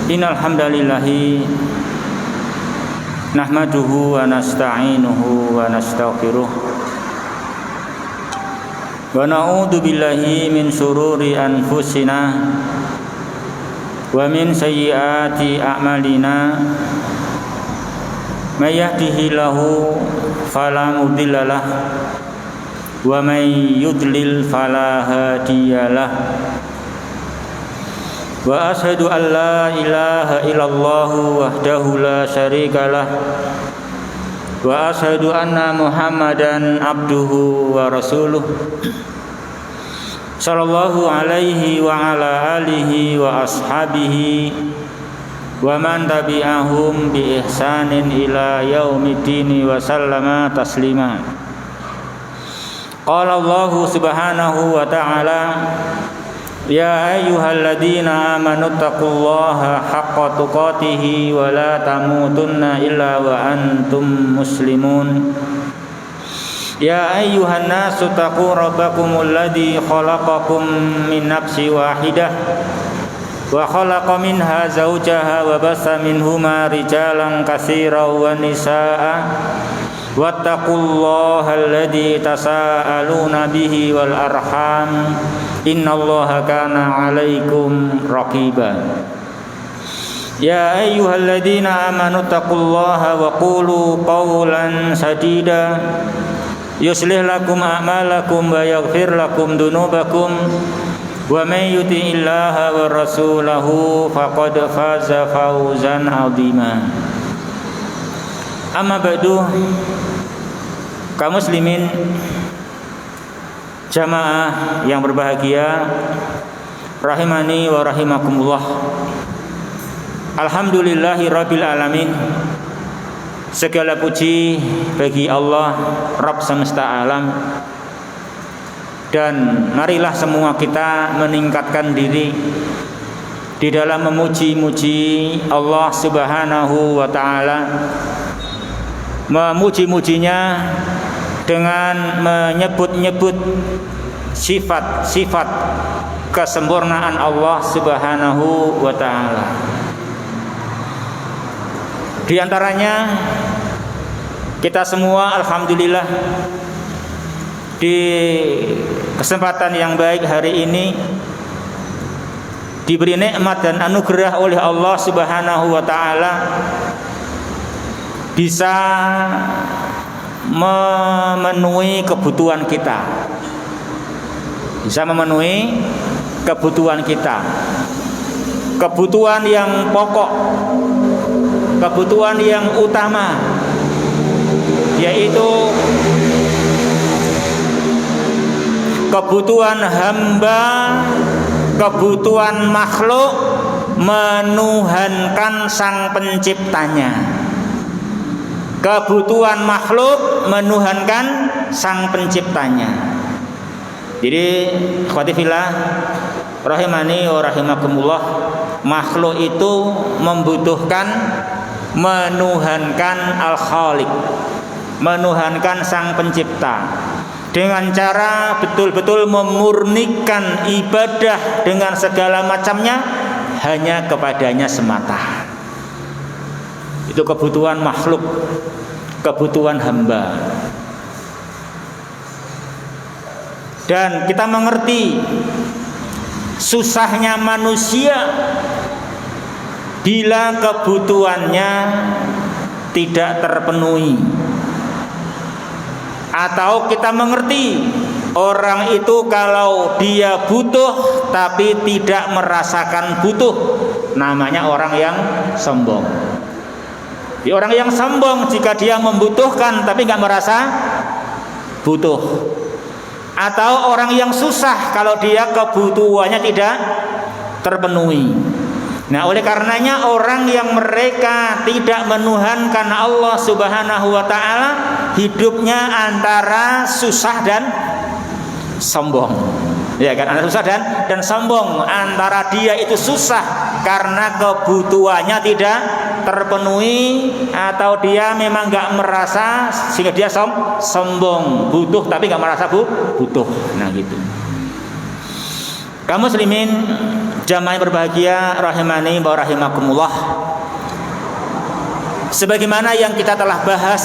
Innal hamdalillahi nahmaduhu wa nasta'inuhu wa nastaghfiruh wa na'udzu billahi min shururi anfusina wa min sayyiati a'malina may yahdihillahu fala mudhillalah wa may yudlil fala hadiyalah. Wa ashhadu an la ilaha illallah wahdahu la syarikalah wa ashhadu anna Muhammadan abduhu wa rasuluh sallallahu alaihi wa ala alihi wa ashabihi wa man tabi'ahum bi ihsanin ila yaumiddin wa sallama taslima. Qala Allah subhanahu wa ta'ala: Ya ayyuhalladzina amanu taqullaha haqqa tuqatih wa la tamutunna illa wa antum muslimun. Ya ayyuhan nasu taqu rabbakumul ladzi khalaqakum min nafsin wahidah wa khalaqa minha zawjaha wa bassa minhuma rijalan katsiran wa nisaa'a wattaqullaha alladzi tasaaluna bihi wal arham innallaha kana 'alaikum raqiba. Ya ayyuhalladzina amanu taqullaha wa qulu qawlan sadida yuslih lakum a'malakum wa yaghfir lakum dunubakum wa may yuti'illaha wa rasulahu faqad faza fawzan 'azima. Amma ba'du, kaum muslimin jamaah yang berbahagia rahimani wa rahimakumullah. Alhamdulillahi rabbil alamin. Segala puji bagi Allah Rabb semesta alam. Dan marilah semua kita meningkatkan diri di dalam memuji-muji Allah Subhanahu wa taala, memuji-mujinya dengan menyebut-nyebut sifat-sifat kesempurnaan Allah Subhanahu wa ta'ala. Di antaranya kita semua alhamdulillah di kesempatan yang baik hari ini diberi nikmat dan anugerah oleh Allah Subhanahu wa ta'ala bisa memenuhi kebutuhan kita, bisa memenuhi kebutuhan kita, kebutuhan yang pokok, kebutuhan yang utama, yaitu kebutuhan hamba, kebutuhan makhluk menuhankan sang penciptanya. Kebutuhan makhluk menuhankan sang penciptanya. Jadi ikhwati fillah rahimani wa rahimakumullah, makhluk itu membutuhkan menuhankan al-khaliq, menuhankan sang pencipta, dengan cara betul-betul memurnikan ibadah dengan segala macamnya hanya kepadanya semata. Itu kebutuhan makhluk, kebutuhan hamba. Dan kita mengerti susahnya manusia bila kebutuhannya tidak terpenuhi. Atau kita mengerti orang itu kalau dia butuh tapi tidak merasakan butuh, namanya orang yang sombong. Orang yang sombong jika dia membutuhkan tapi nggak merasa butuh. Atau orang yang susah kalau dia kebutuhannya tidak terpenuhi. Nah, oleh karenanya orang yang mereka tidak menuhankan Allah Subhanahu wa ta'ala, hidupnya antara susah dan sombong. Ya kan, antara susah dan sombong. Antara dia itu susah karena kebutuhannya tidak terpenuhi, atau dia memang nggak merasa sehingga dia sombong, butuh tapi nggak merasa butuh. Nah gitu. Kaum muslimin jamaah yang berbahagia rahimani wa rahimakumullah. Sebagaimana yang kita telah bahas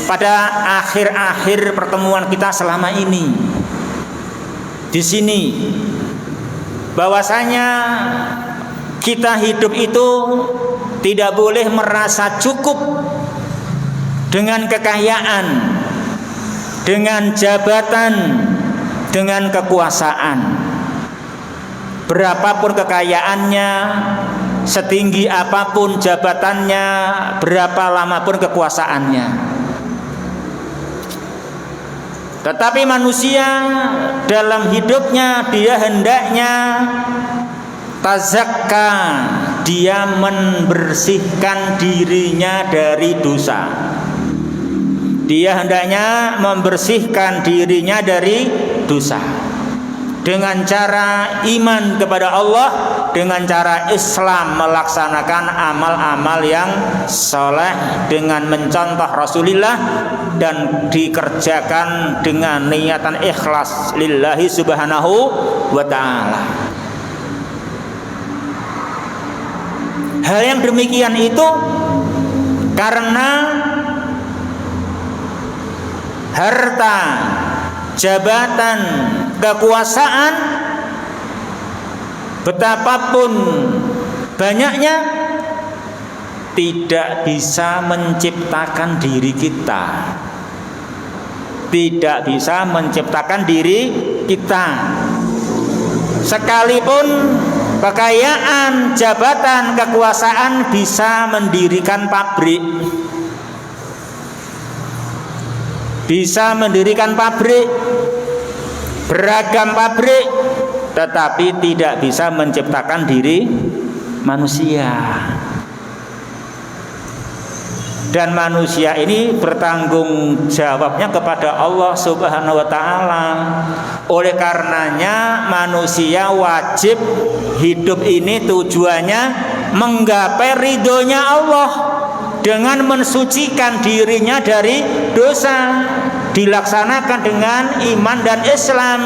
pada akhir-akhir pertemuan kita selama ini di sini, bahwasanya kita hidup itu tidak boleh merasa cukup dengan kekayaan, dengan jabatan, dengan kekuasaan. Berapapun kekayaannya, setinggi apapun jabatannya, berapa lama pun kekuasaannya. Tetapi manusia dalam hidupnya dia hendaknya tazakka, dia membersihkan dirinya dari dosa. Dia hendaknya membersihkan dirinya dari dosa dengan cara iman kepada Allah, dengan cara Islam melaksanakan amal-amal yang soleh dengan mencontoh Rasulullah dan dikerjakan dengan niatan ikhlas lillahi subhanahu wa ta'ala. Hal yang demikian itu karena harta, jabatan, kekuasaan betapapun banyaknya tidak bisa menciptakan diri kita. Tidak bisa menciptakan diri kita. Sekalipun kekayaan, jabatan, kekuasaan bisa mendirikan pabrik, bisa mendirikan pabrik, beragam pabrik, tetapi tidak bisa menciptakan diri manusia. Dan manusia ini bertanggung jawabnya kepada Allah Subhanahu wa ta'ala. Oleh karenanya manusia wajib hidup ini tujuannya menggapai ridhonya Allah dengan mensucikan dirinya dari dosa, dilaksanakan dengan iman dan Islam.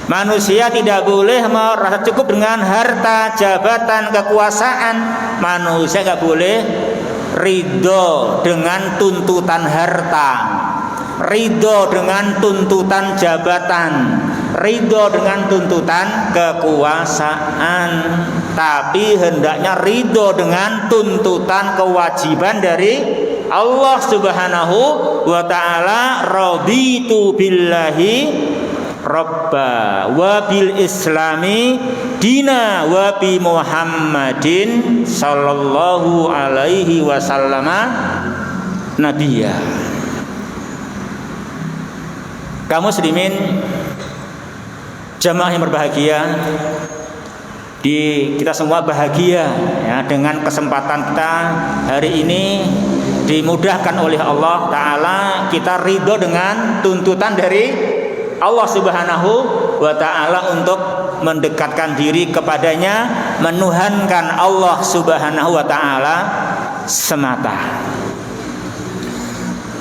Manusia tidak boleh merasa cukup dengan harta, jabatan, kekuasaan. Manusia tidak boleh ridho dengan tuntutan harta, ridho dengan tuntutan jabatan, ridho dengan tuntutan kekuasaan, tapi hendaknya ridho dengan tuntutan kewajiban dari Allah Subhanahu wa ta'ala. Raditu billahi Rabba wa bil islami dina wa bi Muhammadin sallallahu alaihi wasallam nabiyya. Kaum muslimin jamaah yang berbahagia, kita semua bahagia ya dengan kesempatan kita hari ini dimudahkan oleh Allah Ta'ala. Kita ridho dengan tuntutan dari Allah Subhanahu wa ta'ala untuk mendekatkan diri kepadanya, menuhankan Allah Subhanahu wa ta'ala semata.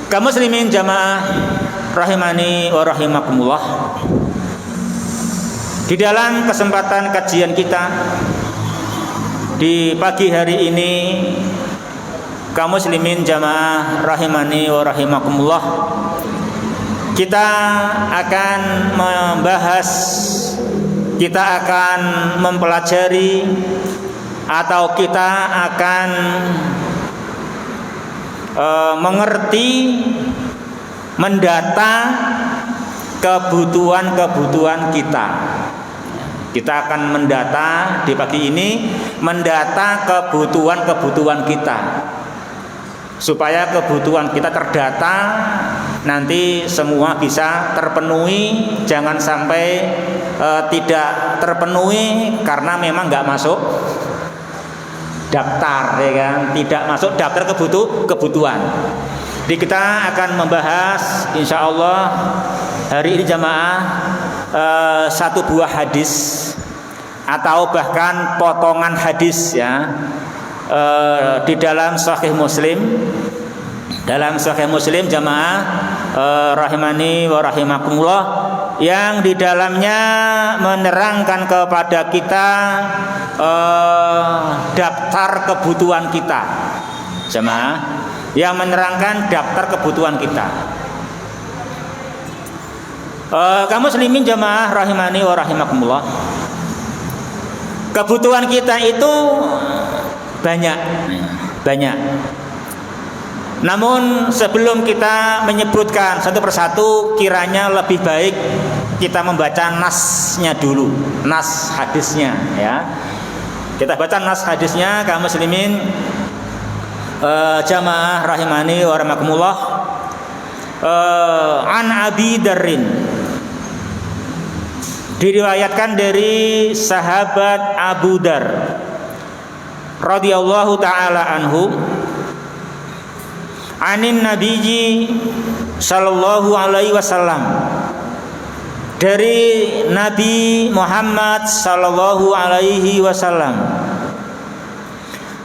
Kaum muslimin jamaah rahimani wa rahimakumullah, di dalam kesempatan kajian kita di pagi hari ini, kaum muslimin jamaah rahimani wa rahimakumullah, kita akan membahas, kita akan mempelajari, atau kita akan mengerti, mendata kebutuhan-kebutuhan kita. Kita akan mendata di pagi ini, mendata kebutuhan-kebutuhan kita, supaya kebutuhan kita terdata, nanti semua bisa terpenuhi. Jangan sampai tidak terpenuhi karena memang nggak masuk daftar, ya kan? Tidak masuk daftar kebutuhan. Jadi kita akan membahas insya Allah hari ini jamaah satu buah hadis atau bahkan potongan hadis ya di dalam Sahih Muslim. Dalam Sahih Muslim jamaah rahimani wa rahimakumullah, yang di dalamnya menerangkan kepada kita daftar kebutuhan kita. Jemaah, yang menerangkan daftar kebutuhan kita. Kaum muslimin jemaah rahimani wa rahimakumullah, kebutuhan kita itu banyak. Namun sebelum kita menyebutkan satu persatu, kiranya lebih baik kita membaca nasnya dulu, nas hadisnya ya. Kita baca nas hadisnya kaum muslimin jamaah rahimani wa rahimakumullah. An Abi Darrin, diriwayatkan dari sahabat Abu Dar radhiyallahu taala anhu, anin nabiyyi sallallahu alaihi wasallam, dari Nabi Muhammad sallallahu alaihi wasallam,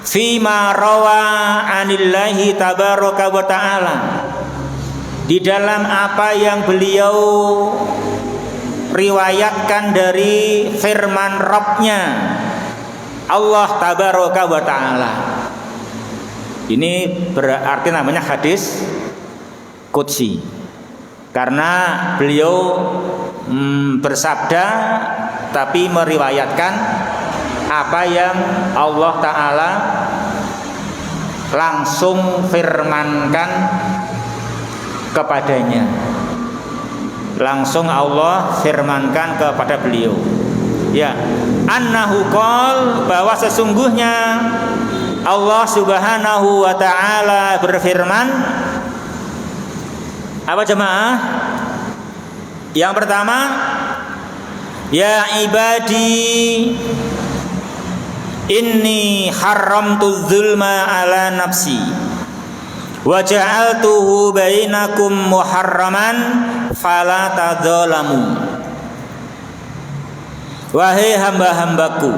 fima rawa anillahi tabaraka wa taala, di dalam apa yang beliau riwayatkan dari firman Rabb-Nya Allah tabaraka wa taala. Ini berarti namanya hadis qudsi, karena beliau bersabda tapi meriwayatkan apa yang Allah taala langsung firmankan kepadanya. Langsung Allah firmankan kepada beliau. Ya, annahu qol, bahwa sesungguhnya Allah Subhanahu wa taala berfirman. Apa jemaah? Yang pertama, ya ibadi inni haramtu dzulma ala nafsi wa ja'altuhu bainakum muharraman fala tadzalamu. Wahai hamba-hambaku,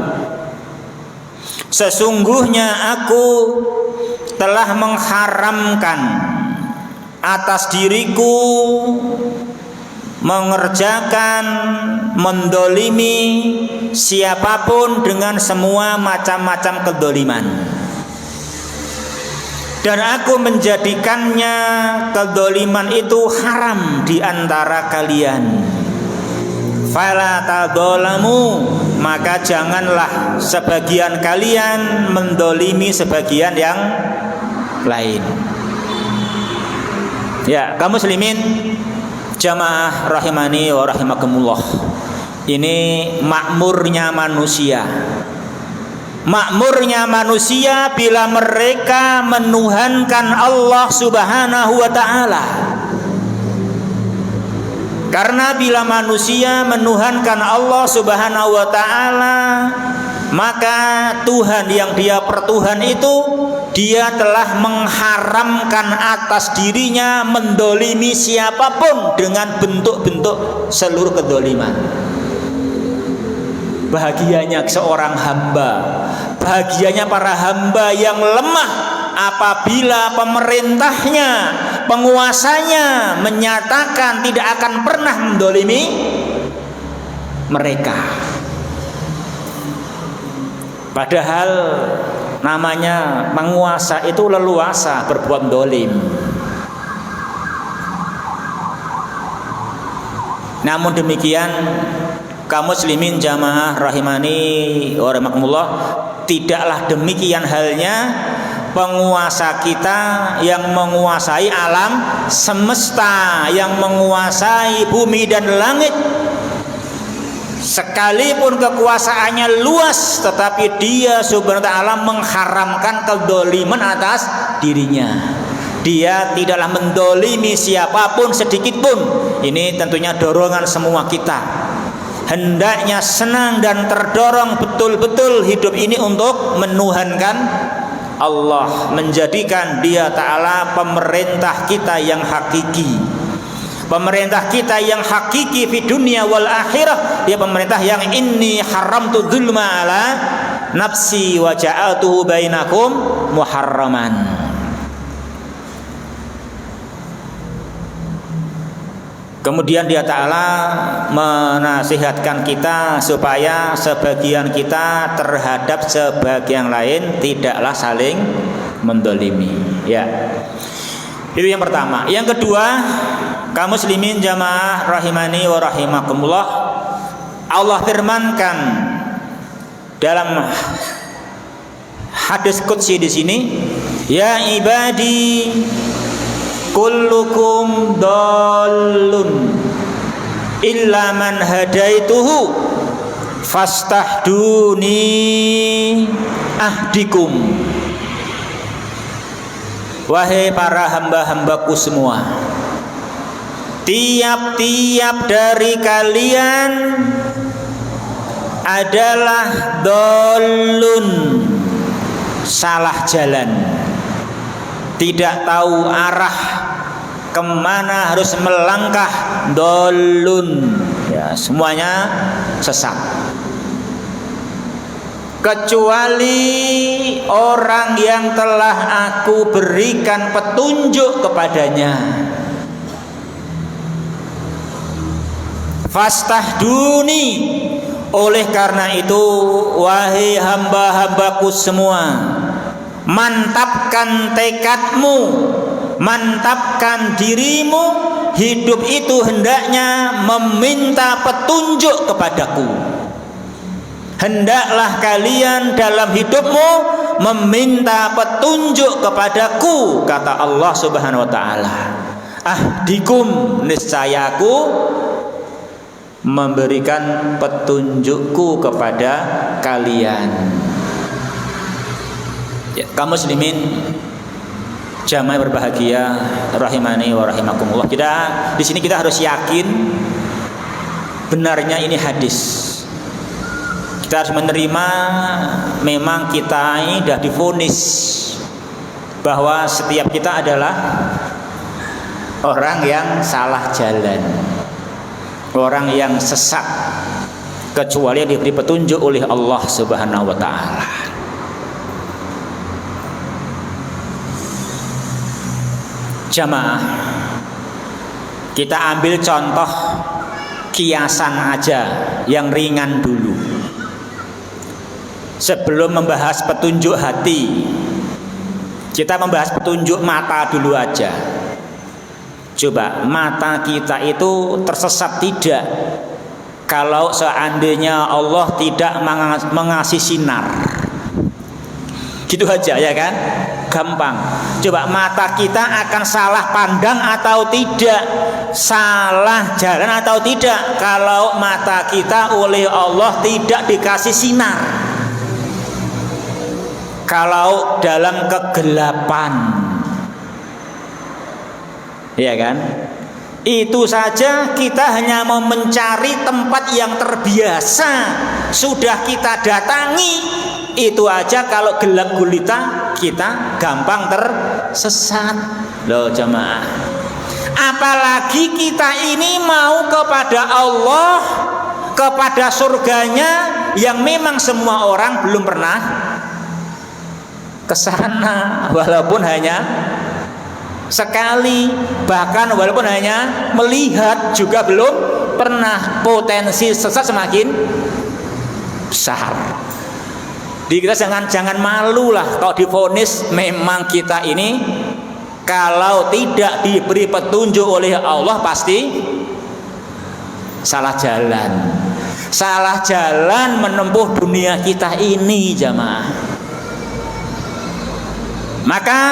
sesungguhnya aku telah mengharamkan atas diriku mengerjakan, mendolimi siapapun dengan semua macam-macam kedoliman, dan aku menjadikannya kedoliman itu haram di antara kalian. Fala tadzalamu, maka janganlah sebagian kalian mendolimi sebagian yang lain. Ya, kaum muslimin jamaah rahimani wa rahimakumullah, ini makmurnya manusia. Makmurnya manusia bila mereka menuhankan Allah Subhanahu wa taala. Karena bila manusia menuhankan Allah Subhanahu wa taala, maka Tuhan yang dia pertuhan itu, dia telah mengharamkan atas dirinya mendolimi siapapun dengan bentuk-bentuk seluruh kedoliman. Bahagianya seorang hamba, bahagianya para hamba yang lemah apabila pemerintahnya, penguasanya menyatakan tidak akan pernah mendolimi mereka. Padahal namanya penguasa itu leluasa berbuat dolim. Namun demikian, kaum muslimin jamaah rahimani wa rahimakumullah, tidaklah demikian halnya penguasa kita yang menguasai alam semesta, yang menguasai bumi dan langit. Sekalipun kekuasaannya luas, tetapi dia subhanahu wa ta'ala mengharamkan kedoliman atas dirinya. Dia tidaklah mendolimi siapapun sedikit pun. Ini tentunya dorongan semua kita. Hendaknya senang dan terdorong betul-betul hidup ini untuk menuhankan Allah, menjadikan Dia Ta'ala pemerintah kita yang hakiki. Pemerintah kita yang hakiki di dunia wal akhirah. Dia pemerintah yang inni haramtu dzulma ala nafsi wa ja'altuhu bainakum muharraman. Kemudian dia Ta'ala menasihatkan kita supaya sebagian kita terhadap sebagian lain tidaklah saling mendolimi. Ya, itu yang pertama. Yang kedua, kaum muslimin jamaah rahimani wa rahimakumullah, Allah firmankan dalam hadis qudsi di sini, ya ibadi kullukum dallun illa man hadaituhu fastahduni ahdikum. Wahai para hamba-hambaku semua, tiap-tiap dari kalian adalah dallun, salah jalan, tidak tahu arah kemana harus melangkah, dolun, ya, semuanya sesat, kecuali orang yang telah aku berikan petunjuk kepadanya. Fastahduni, oleh karena itu wahai hamba-hambaku semua, mantapkan tekadmu, mantapkan dirimu. Hidup itu hendaknya meminta petunjuk kepadaku. Hendaklah kalian dalam hidupmu meminta petunjuk kepadaku, kata Allah Subhanahu wa taala. Ahdikum, niscaya aku memberikan petunjukku kepada kalian. Ya, kaum muslimin jamaah berbahagia rahimani wa rahimakumullah. Kita di sini kita harus yakin benarnya ini hadis. Kita harus menerima memang kita ini sudah divonis bahwa setiap kita adalah orang yang salah jalan, orang yang sesat, kecuali yang diberi petunjuk oleh Allah Subhanahu wa taala. Jamaah, kita ambil contoh kiasan aja yang ringan dulu. Sebelum membahas petunjuk hati, kita membahas petunjuk mata dulu aja. Coba mata kita itu tersesat tidak kalau seandainya Allah tidak mengasih sinar? Gitu aja ya kan? Gampang. Coba mata kita akan salah pandang atau tidak, salah jalan atau tidak kalau mata kita oleh Allah tidak dikasih sinar, kalau dalam kegelapan, ya kan? Itu saja kita hanya mau mencari tempat yang terbiasa sudah kita datangi, itu aja kalau gelap gulita kita gampang tersesat loh jamaah. Apalagi kita ini mau kepada Allah, kepada surganya yang memang semua orang belum pernah ke sana, walaupun hanya sekali, bahkan walaupun hanya melihat juga belum pernah. Potensi sesat semakin besar. Jadi kita jangan malu lah kalau divonis memang kita ini kalau tidak diberi petunjuk oleh Allah pasti salah jalan. Salah jalan menempuh dunia kita ini jamaah. Maka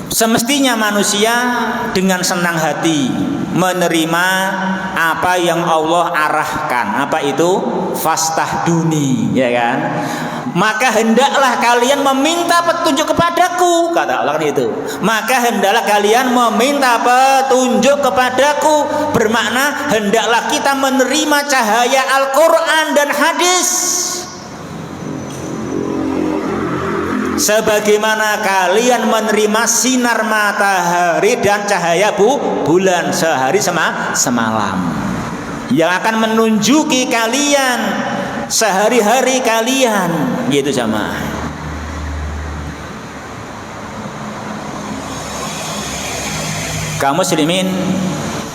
semestinya manusia dengan senang hati menerima apa yang Allah arahkan. Apa itu? Fastahduni, ya kan? Maka hendaklah kalian meminta petunjuk kepadaku, kata Allah kan itu. Maka hendaklah kalian meminta petunjuk kepadaku, bermakna hendaklah kita menerima cahaya Al-Quran dan hadis. Sebagaimana kalian menerima sinar matahari dan cahaya bulan sehari semalam, yang akan menunjuki kalian sehari-hari kalian, gitu jamaah. Kaum muslimin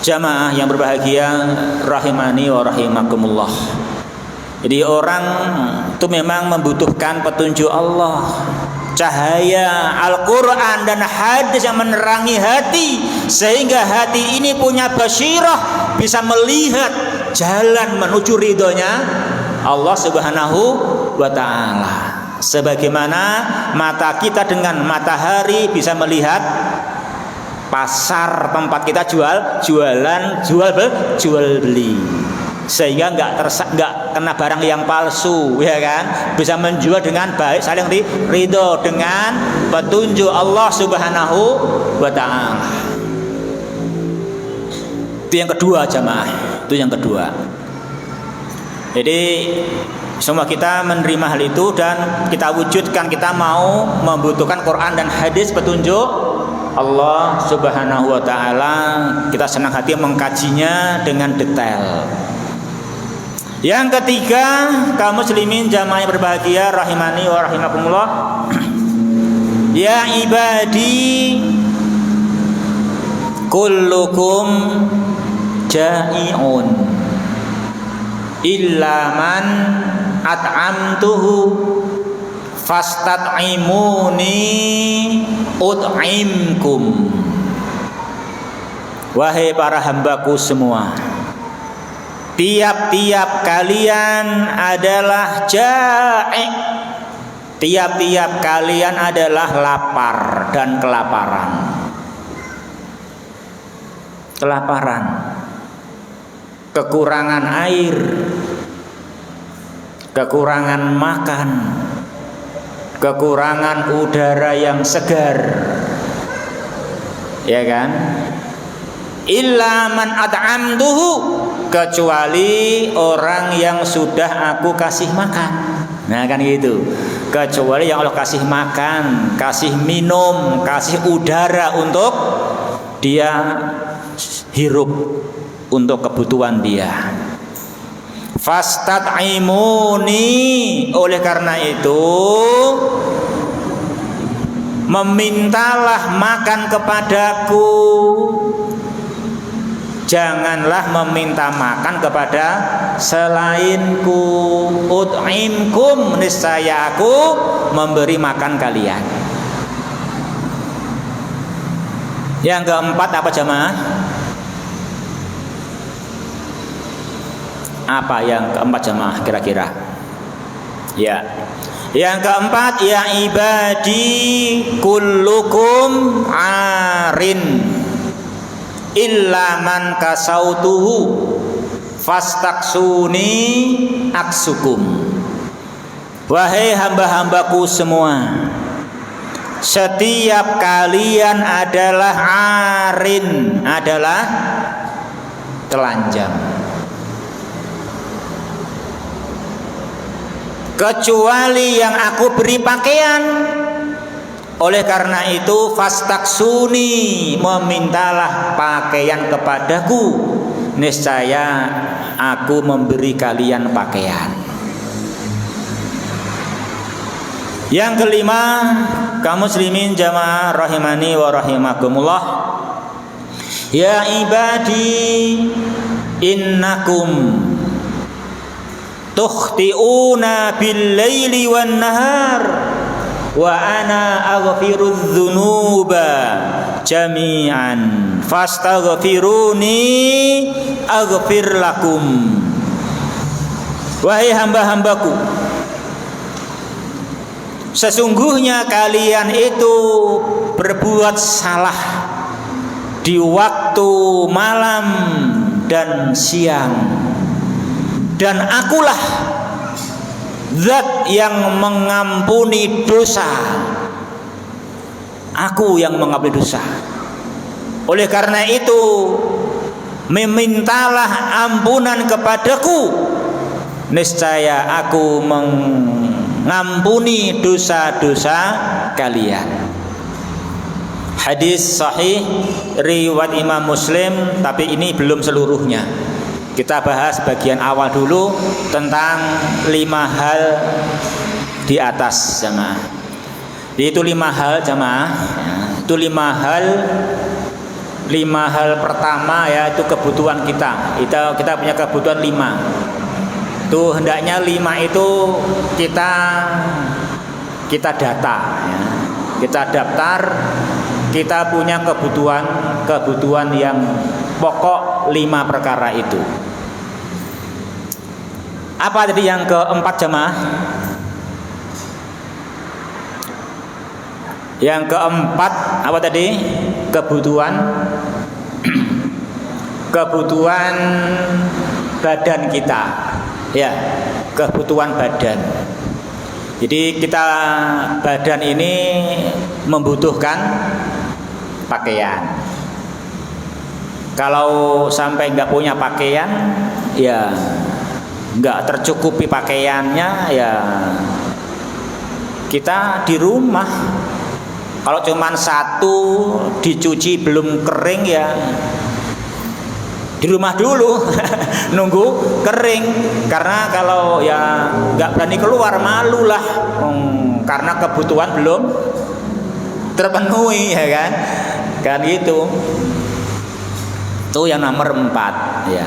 jamaah yang berbahagia rahimani wa rahimakumullah. Jadi orang itu memang membutuhkan petunjuk Allah, cahaya Al-Quran dan hadis yang menerangi hati, sehingga hati ini punya basyirah, bisa melihat jalan menuju ridhonya Allah Subhanahu wa ta'ala. Sebagaimana mata kita dengan matahari bisa melihat pasar tempat kita jual beli, sehingga nggak kena barang yang palsu, ya kan? Bisa menjual dengan baik, saling ridho dengan petunjuk Allah Subhanahu wa ta'ala. Itu yang kedua jamaah, itu yang kedua. Jadi semua kita menerima hal itu dan kita wujudkan, kita mau membutuhkan Quran dan hadis petunjuk Allah Subhanahu wa ta'ala. Kita senang hati mengkajinya dengan detail. Yang ketiga, kaum muslimin jamaah yang berbahagia rahimani wa rahimakumullah. Ya ibadi kullukum ja'i'un illa man at'amtuhu fastat'imuni ut'imkum. Wahai para hambaku semua, tiap-tiap kalian adalah ja'i', tiap-tiap kalian adalah lapar dan kelaparan. Kelaparan, kekurangan air, kekurangan makan, kekurangan udara yang segar, ya kan? Illa man at'amtuhu, kecuali orang yang sudah aku kasih makan. Nah kan gitu. Kecuali yang Allah kasih makan, kasih minum, kasih udara untuk dia hirup, untuk kebutuhan dia. Fastat'imuni, oleh karena itu memintalah makan kepadaku, janganlah meminta makan kepada selainku. Ut'imkum, niscaya aku memberi makan kalian. Yang keempat apa jamaah? Apa yang keempat jamaah kira-kira? Ya. Yang keempat, ya ibadi kullukum arin illa man kasautuhu fastaksuni aksukum. Wahai hamba-hambaku semua, setiap kalian adalah arin, adalah telanjang, kecuali yang aku beri pakaian. Oleh karena itu fastaksuni, memintalah pakaian kepadaku, niscaya aku memberi kalian pakaian. Yang kelima, kaum muslimin jamaah rahimani wa rahimakumullah. Ya ibadi innakum tukhti'una bil laili wan nahar wa ana aghfirudz dzunuba jami'an fastaghfiruni aghfir lakum. Wahai hamba-hambaku, sesungguhnya kalian itu berbuat salah di waktu malam dan siang, dan akulah zat yang mengampuni dosa. Aku yang mengampuni dosa. Oleh karena itu memintalah ampunan kepadaku, niscaya aku mengampuni dosa-dosa kalian. Hadis sahih riwayat Imam Muslim, tapi ini belum seluruhnya. Kita bahas bagian awal dulu tentang 5 hal di atas jamaah. Itu 5 hal jamaah. Itu 5 hal 5 hal pertama yaitu kebutuhan kita. Kita punya kebutuhan 5. Tuh hendaknya 5 itu kita data ya. Kita daftar, kita punya kebutuhan yang pokok 5 perkara itu. Apa tadi yang keempat jemaah? Yang keempat apa tadi? Kebutuhan badan kita. Ya, kebutuhan badan. Jadi badan ini membutuhkan pakaian. Kalau sampai nggak punya pakaian, ya nggak tercukupi pakaiannya, ya kita di rumah. Kalau cuman satu dicuci belum kering, ya di rumah dulu nunggu kering. Karena kalau ya nggak berani keluar, malu lah, karena kebutuhan belum terpenuhi, ya kan gitu. Itu yang nomor 4 ya,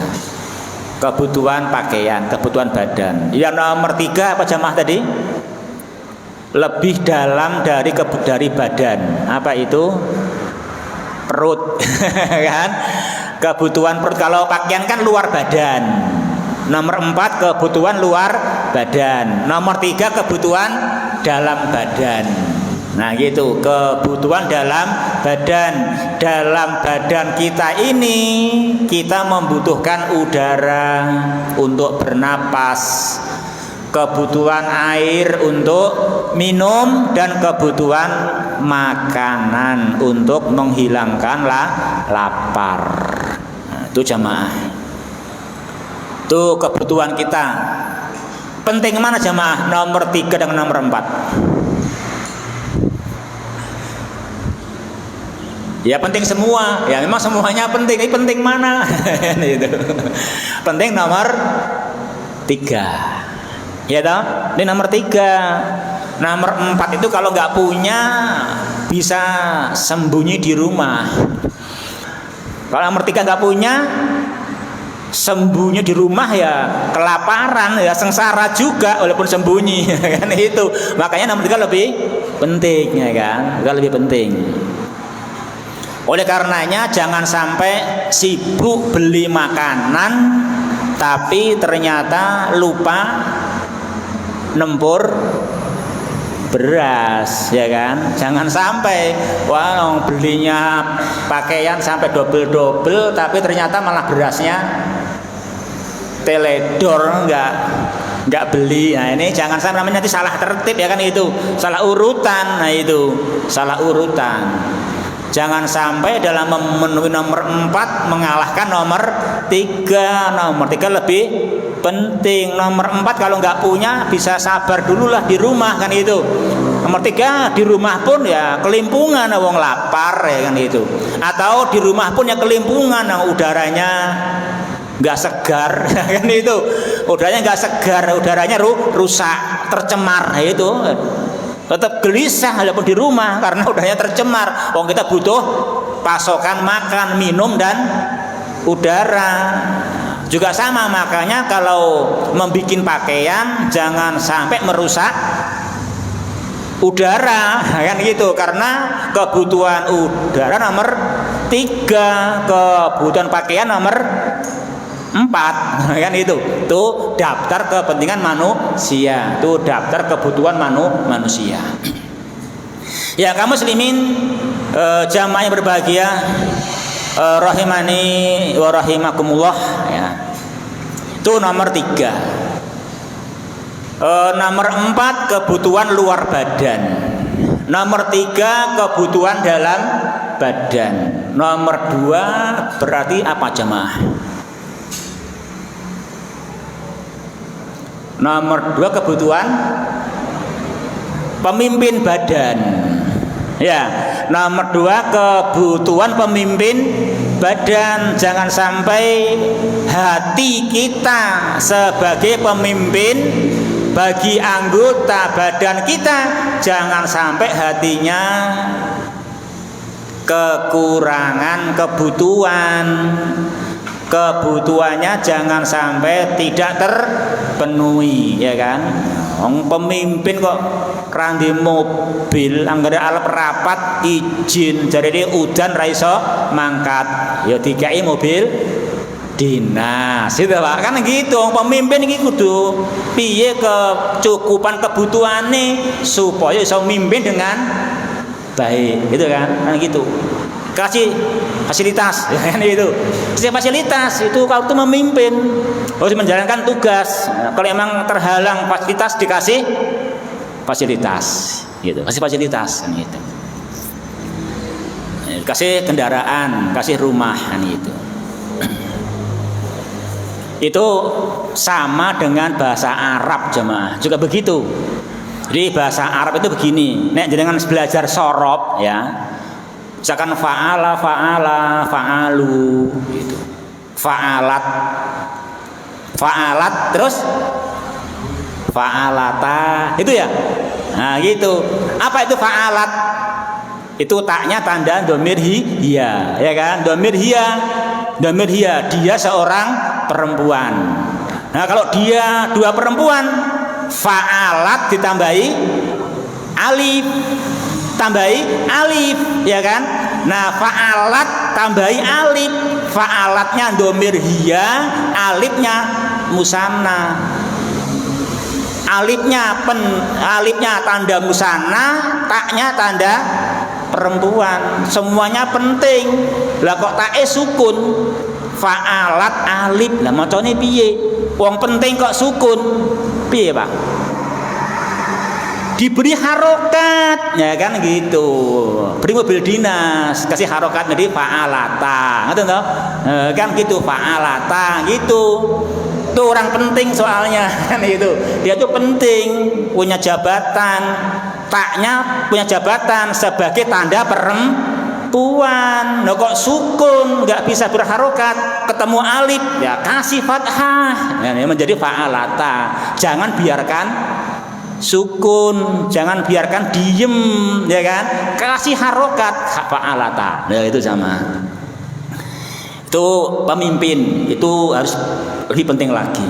kebutuhan pakaian, kebutuhan badan. Yang nomor 3 apa jamaah tadi? Lebih dalam dari badan. Apa itu? Perut. Kan? Kebutuhan perut. Kalau pakaian kan luar badan. Nomor 4 kebutuhan luar badan. Nomor 3 kebutuhan dalam badan. Nah gitu, kebutuhan dalam badan. Dalam badan kita ini kita membutuhkan udara untuk bernapas, kebutuhan air untuk minum, dan kebutuhan makanan untuk menghilangkan lapar. Nah, itu jamaah. Itu kebutuhan kita. Penting mana jamaah? Nomor 3 dan nomor 4. Ya penting semua. Ya memang semuanya penting. Ini penting mana? Itu. Penting nomor 3. Ya toh? Ini nomor 3. Nomor 4 itu kalau nggak punya bisa sembunyi di rumah. Kalau nomor 3 nggak punya, sembunyi di rumah ya kelaparan, ya sengsara juga walaupun sembunyi. Kan itu. Makanya nomor 3 lebih penting, ya kan? Lebih penting. Oleh karenanya jangan sampai sibuk beli makanan tapi ternyata lupa nempur beras, ya kan? Jangan sampai belinya pakaian sampai double tapi ternyata malah berasnya teledor, nggak beli. Nah ini jangan sampai, namanya nanti salah tertib, ya kan? Itu salah urutan. Nah itu salah urutan. Jangan sampai dalam memenuhi nomor 4 mengalahkan nomor 3. Nomor 3 lebih penting. Nomor 4 kalau nggak punya bisa sabar dulu lah di rumah, kan itu. Nomor 3 di rumah pun ya kelimpungan, wong lapar, ya kan itu. Atau di rumah pun ya kelimpungan, udaranya nggak segar, kan itu. Udaranya nggak segar, udaranya rusak, tercemar, itu. Tetap gelisah walaupun di rumah karena udahnya tercemar. Kita butuh pasokan makan, minum, dan udara. Juga sama, makanya kalau membuat pakaian jangan sampai merusak udara, kan gitu. Karena kebutuhan udara nomor 3, kebutuhan pakaian nomor 4, kan itu. Tuh daftar kepentingan manusia, tuh daftar kebutuhan manusia. Ya kaum muslimin, jamaah yang berbahagia, rahimani wa rahimakumullah, ya. Itu nomor 3. Nomor 4 kebutuhan luar badan. Nomor 3 kebutuhan dalam badan. Nomor 2 berarti apa jamaah? Nomor 2 kebutuhan pemimpin badan. Ya, nomor 2 kebutuhan pemimpin badan. Jangan sampai hati kita sebagai pemimpin bagi anggota badan kita, jangan sampai hatinya kekurangan kebutuhan. Kebutuhannya jangan sampai tidak terpenuhi, ya kan? Wong pemimpin kok kerandi mobil, anggere alat rapat izin, jadi dia udan ra iso mangkat, ya dikai mobil dinas, itu Pak, kan gitu. Pemimpin iki kudu piye kecukupan kebutuhane supaya iso mimpin dengan baik, gitu kan gitu. Kasih fasilitas, ya kan itu. Kasih fasilitas itu kalau itu memimpin harus menjalankan tugas. Kalau emang terhalang fasilitas dikasih fasilitas, gitu. Kasih fasilitas kan gitu. Kasih kendaraan, kasih rumah kan gitu. Itu sama dengan bahasa Arab jemaah juga begitu. Jadi bahasa Arab itu begini. Nek jenengan belajar sorob ya. Misalkan fa'ala, fa'alu gitu. Fa'alat terus fa'alata itu ya. Nah, gitu. Apa itu fa'alat? Itu taknya tanda domir hiya, ya kan? Domir hiya, dia seorang perempuan. Nah, kalau dia dua perempuan, fa'alat ditambahi alif, ya kan? Nah, fa'alat tambahi alif, fa'alatnya domir hiya, alifnya musanna. Alifnya tanda musanna, taknya tanda perempuan. Semuanya penting. Lah kok take sukun? Fa'alat alif. Lah macane piye? Wong penting kok sukun. Piye, Pak? Diberi harokat, ya kan gitu. Beri mobil dinas, kasih harokat jadi fa'alata, ngerti toh? Kan gitu fa'alata gitu. Itu orang penting soalnya kan gitu. Dia tuh penting, punya jabatan, taknya punya jabatan sebagai tanda perempuan. Nah kok sukun nggak bisa berharokat, ketemu alif ya kasih fathah, ya, menjadi fa'alata. Jangan biarkan sukun, jangan biarkan diem, ya kan? Kasih harokat fa'alata. Nah itu sama. Itu pemimpin itu harus lebih penting lagi.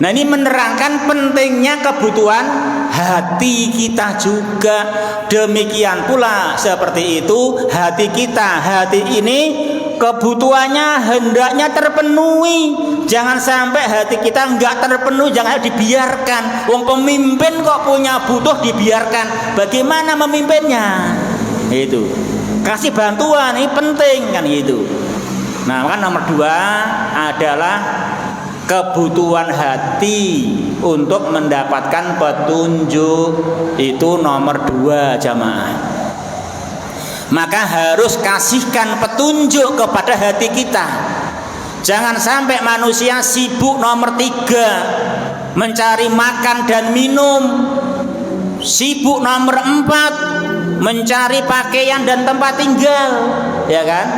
Nah ini menerangkan pentingnya kebutuhan hati kita juga. Demikian pula seperti itu hati kita, hati ini kebutuhannya hendaknya terpenuhi. Jangan sampai hati kita enggak terpenuhi, jangan dibiarkan. Wong pemimpin kok punya butuh dibiarkan. Bagaimana memimpinnya? Itu. Kasih bantuan ini penting kan gitu. Nah, kan nomor 2 adalah kebutuhan hati untuk mendapatkan petunjuk. Itu nomor 2 jamaah. Maka harus kasihkan petunjuk kepada hati kita. Jangan sampai manusia sibuk nomor 3 mencari makan dan minum, sibuk nomor 4 mencari pakaian dan tempat tinggal, ya kan?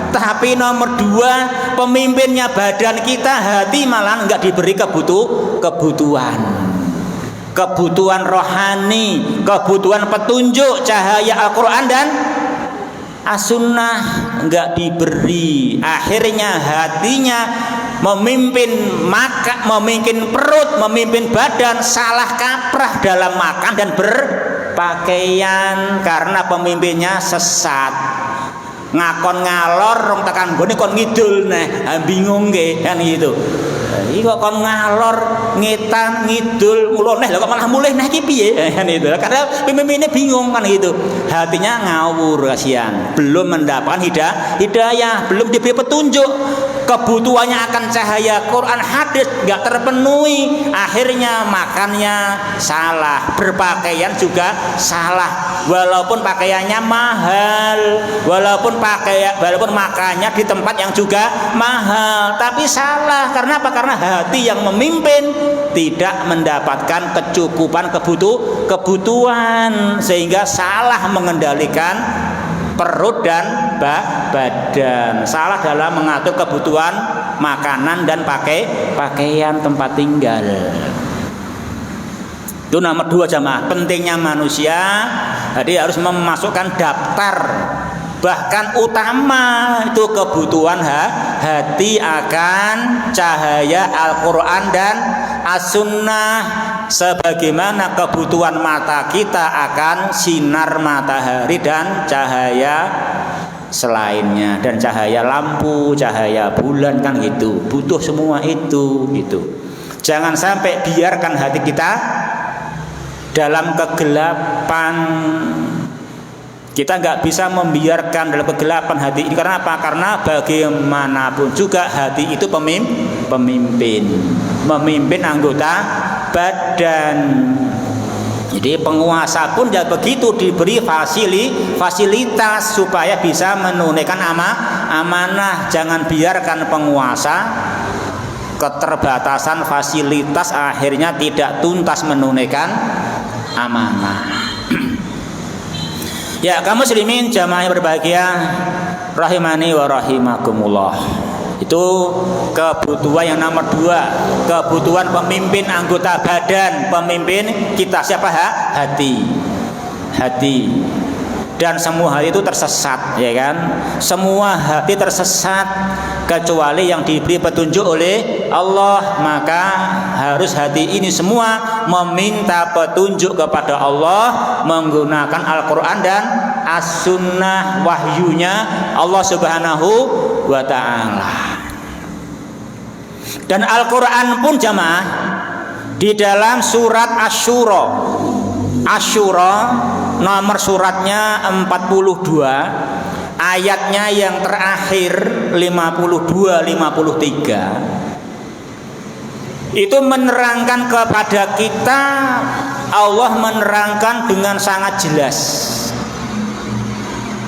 Tapi nomor 2 pemimpinnya badan kita, hati malah nggak diberi kebutuhan rohani, kebutuhan petunjuk cahaya Al-Quran dan As-Sunnah nggak diberi. Akhirnya hatinya memimpin memimpin perut, memimpin badan, salah kaprah dalam makan dan berpakaian karena pemimpinnya sesat. Ngakon ngalor rong tekan gone kon ngidul bingung nggih kan gitu. Iki kok kon ngalor ngetan ngidul mulo neh lho kok malah mulih neh iki piye kan itu. Karena pemimpinnya bingung kan gitu. Hatinya ngawur kasihan, belum mendapatkan hidayah, belum diberi petunjuk. Kebutuhannya akan cahaya Quran hadis enggak terpenuhi. Akhirnya makannya salah, berpakaian juga salah. Walaupun pakaiannya mahal, walaupun makannya di tempat yang juga mahal, tapi salah. Karena apa? Karena hati yang memimpin tidak mendapatkan kecukupan kebutuhan, sehingga salah mengendalikan perut dan badan, salah dalam mengatur kebutuhan makanan dan pakaian tempat tinggal. Itu nomor 2 jamaah. Pentingnya manusia jadi harus memasukkan daftar Bahkan utama itu kebutuhan hati akan cahaya Al-Quran dan As-Sunnah, sebagaimana kebutuhan mata kita akan sinar matahari dan cahaya selainnya, dan cahaya lampu, cahaya bulan, kan gitu. Butuh semua itu gitu. Jangan sampai biarkan hati kita dalam kegelapan. Kita nggak bisa membiarkan dalam kegelapan hati ini. Karena apa? Karena bagaimanapun juga hati itu memimpin anggota badan. Jadi penguasa pun ya begitu, diberi fasilitas supaya bisa menunaikan amanah. Jangan biarkan penguasa keterbatasan fasilitas akhirnya tidak tuntas menunaikan amanah. Ya, kaum muslimin jamaah yang berbahagia rahimani wa rahimakumullah. Itu kebutuhan yang nomor 2, kebutuhan pemimpin anggota badan, pemimpin kita siapa? Hati. Dan semua hati itu tersesat, ya kan? Semua hati tersesat kecuali yang diberi petunjuk oleh Allah. Maka harus hati ini semua meminta petunjuk kepada Allah menggunakan Al-Quran dan As-Sunnah, wahyunya Allah Subhanahu wa ta'ala. Dan Al-Quran pun jamaah di dalam surat Asy-Syura nomor suratnya 42, ayatnya yang terakhir 52-53 itu menerangkan kepada kita, Allah menerangkan dengan sangat jelas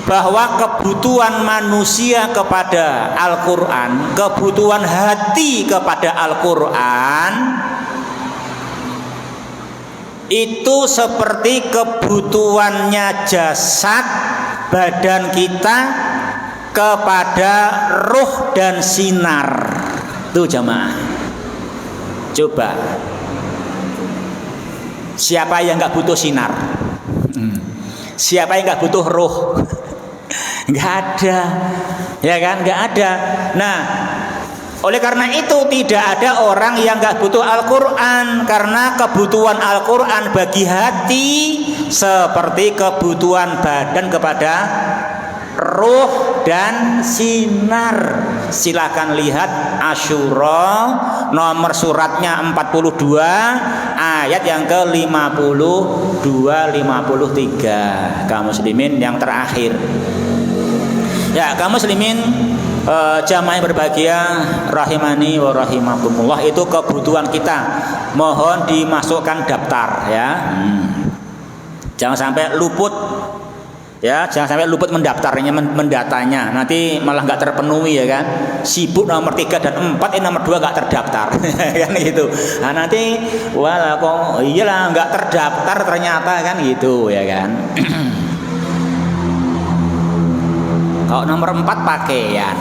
bahwa kebutuhan manusia kepada Al-Quran, kebutuhan hati kepada Al-Quran itu seperti kebutuhannya jasad badan kita kepada ruh dan sinar. Tuh jamaah, coba siapa yang nggak butuh sinar? Siapa yang nggak butuh ruh? Nggak ada, ya kan? Nggak ada. Nah, oleh karena itu tidak ada orang yang nggak butuh Al-Quran, karena kebutuhan Al-Quran bagi hati seperti kebutuhan badan kepada ruh dan sinar. Silakan lihat Asy-Syura nomor suratnya 42 ayat yang ke-52-53. Kaum muslimin yang terakhir. Ya, kaum muslimin jamaah yang berbahagia rahimani wa rahimakumullah, itu kebutuhan kita mohon dimasukkan daftar ya. Jangan sampai luput ya, jangan sampai luput mendaftarnya, mendatanya, nanti malah nggak terpenuhi, ya kan? Sibuk nomor 3 dan 4, nomor 2 nggak terdaftar kan gitu. Nah nanti wala kok iyalah nggak terdaftar ternyata, kan gitu, ya kan? Kalau nomor 4 pakaian,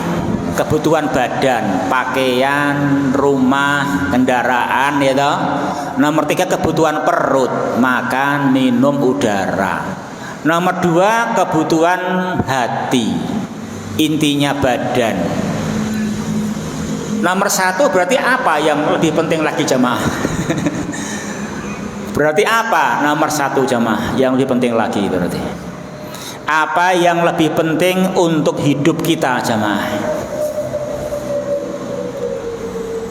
kebutuhan badan, pakaian, rumah, kendaraan, ya toh. Nomor 3 kebutuhan perut, makan, minum, udara. Nomor 2 kebutuhan hati, intinya badan. Nomor 1 berarti apa yang lebih penting lagi jamaah? Berarti apa nomor 1 jamaah yang lebih penting lagi berarti? Apa yang lebih penting untuk hidup kita jamaah?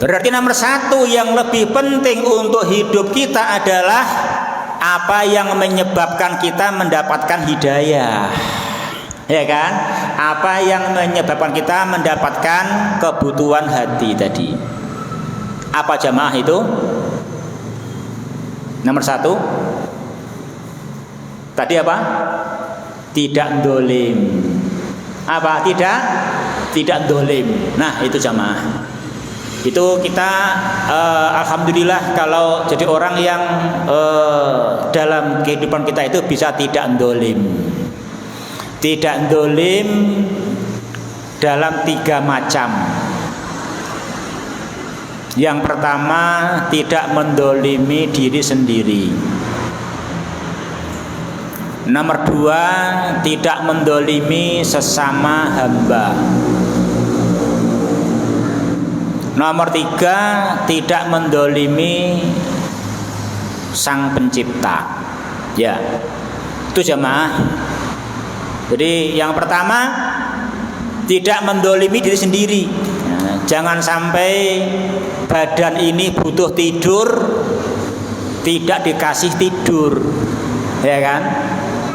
Berarti nomor 1 yang lebih penting untuk hidup kita adalah apa yang menyebabkan kita mendapatkan hidayah, ya kan? Apa yang menyebabkan kita mendapatkan kebutuhan hati tadi? Apa jamaah itu? Nomor 1 tadi apa? Tidak dolim. Apa? Tidak dolim. Nah itu jamaah, itu kita alhamdulillah kalau jadi orang yang dalam kehidupan kita itu bisa tidak dolim. Tidak dolim dalam 3 macam. Yang pertama, tidak mendolimi diri sendiri. Nomor 2, tidak mendolimi sesama hamba. Nomor 3, tidak mendolimi sang pencipta. Ya, itu jamaah. Jadi yang pertama, tidak mendolimi diri sendiri. Nah, jangan sampai badan ini butuh tidur, tidak dikasih tidur, ya kan?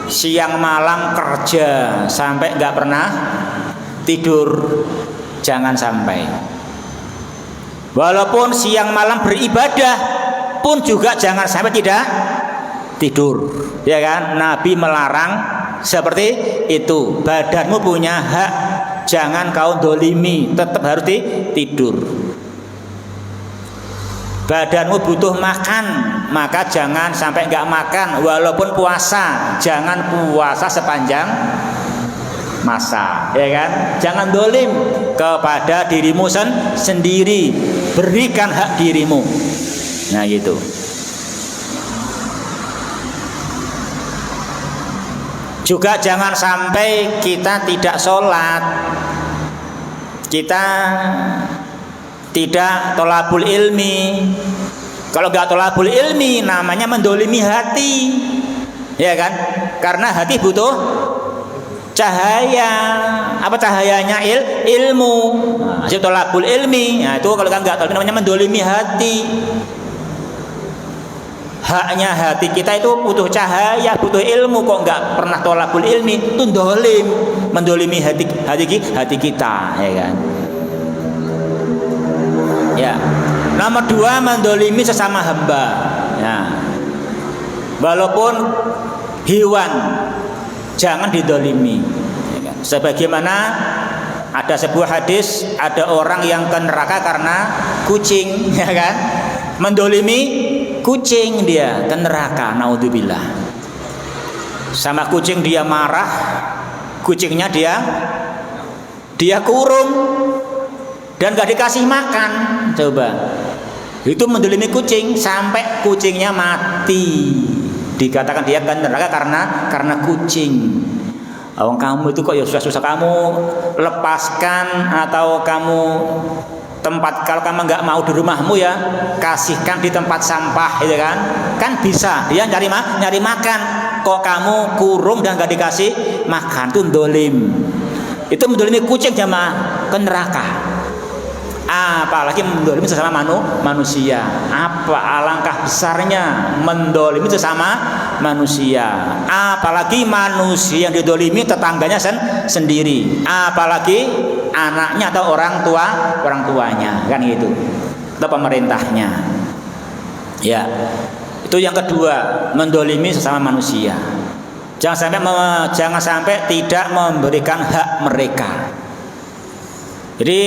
Siang malam kerja sampai nggak pernah tidur, jangan sampai. Walaupun siang malam beribadah pun juga jangan sampai tidak tidur, ya kan? Nabi melarang seperti itu. Badanmu punya hak, jangan kau dolimi, tetap harus tidur. Badanmu butuh makan, maka jangan sampai nggak makan. Walaupun puasa, jangan puasa sepanjang masa, ya kan? Jangan dolim kepada dirimu sendiri, berikan hak dirimu. Nah gitu. Juga jangan sampai kita tidak sholat, kita tidak tolabul ilmi. Kalau nggak tolabul ilmi, namanya mendolimi hati, ya kan? Karena hati butuh cahaya. Apa cahayanya? Ilmu. Nah, tolabul ilmi. Nah, itu kalau nggak tahu namanya mendolimi hati. Haknya hati kita itu butuh cahaya, butuh ilmu, kok nggak pernah tolabul ilmi, itu dolim, mendolimi hati kita, ya kan? Ya. Nomor 2, mendolimi sesama hamba. Ya. Walaupun hewan, jangan didolimi. Ya kan? Sebagaimana ada sebuah hadis, ada orang yang ke neraka karena kucing, ya kan? Mendolimi kucing, dia ke neraka, naudzubillah. Sama kucing dia marah, kucingnya dia kurung dan gak dikasih makan. Coba, itu mendolimi kucing sampai kucingnya mati. Dikatakan dia ke neraka karena kucing. Awang kamu itu kok ya susah-susah kamu lepaskan, atau kamu tempat, kalau kamu nggak mau di rumahmu ya kasihkan di tempat sampah, gitu kan bisa dia nyari makan, kok kamu kurung dan nggak dikasih makan, itu dolim, itu mendolimi kucing jamaah, ke neraka. Apalagi mendolimi sesama manusia, apa alangkah besarnya mendolimi sesama manusia, apalagi manusia yang didolimi tetangganya sendiri, apalagi anaknya atau orang tuanya, kan gitu, atau pemerintahnya. Ya, itu yang kedua, mendolimi sesama manusia. Jangan sampai tidak memberikan hak mereka. Jadi